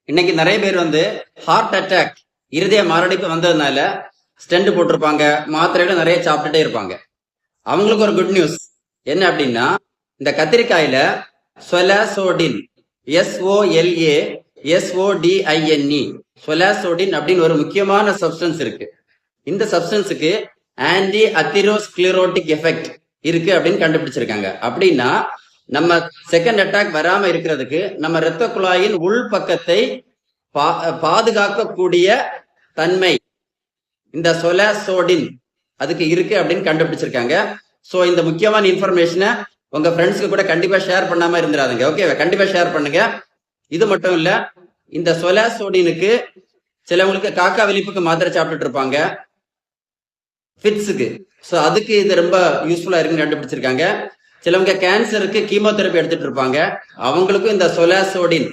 இன்னைக்கு நிறைய பேர் ஹார்ட் அட்டாக், இருதய மாரடைப்பு வந்ததுனால ஸ்டெண்ட் போட்டிருப்பாங்க, மாத்திரைகள் நிறைய சாப்பிட்டுட்டே இருப்பாங்க. அவங்களுக்கு ஒரு குட் நியூஸ் என்ன அப்படின்னா, இந்த கத்திரிக்காயில சொலாசோடின், SOLASODINE, சொலாசோடின் அப்படின்னு ஒரு முக்கியமான சப்ஸ்டன்ஸ் இருக்கு. இந்த சப்ஸ்டன்ஸுக்கு ஆன்டி அத்திரோஸ்க்ளிரோட்டிக் எஃபெக்ட் இருக்கு அப்படின்னு கண்டுபிடிச்சிருக்காங்க. அப்படின்னா நம்ம செகண்ட் அட்டாக் வராம இருக்கிறதுக்கு நம்ம இரத்த குழாயின் உள் பக்கத்தை பாதுகாக்கக்கூடிய தன்மை இந்த சொலாசோடின் அதுக்கு இருக்கு அப்படின்னு கண்டுபிடிச்சிருக்காங்க. ஸோ இந்த முக்கியமான இன்ஃபர்மேஷனை உங்க ஃப்ரெண்ட்ஸ்க்கு கூட கண்டிப்பா ஷேர் பண்ணாம இருந்துடாதுங்க. ஓகே, கண்டிப்பா ஷேர் பண்ணுங்க. இது மட்டும் இல்ல, இந்த சொலாசோடினுக்கு சிலவங்களுக்கு காக்கா வெளிப்புக்கு மாத்திரை சாப்பிட்டுட்டு இருப்பாங்க, ஃபிட்ஸுக்கு. ஸோ அதுக்கு இது ரொம்ப யூஸ்ஃபுல்லா இருக்குன்னு கண்டுபிடிச்சிருக்காங்க. சிலவங்க கேன்சருக்கு கீமோதெரப்பி எடுத்துட்டு இருப்பாங்க, அவங்களுக்கும் இந்த சொலாசோடின்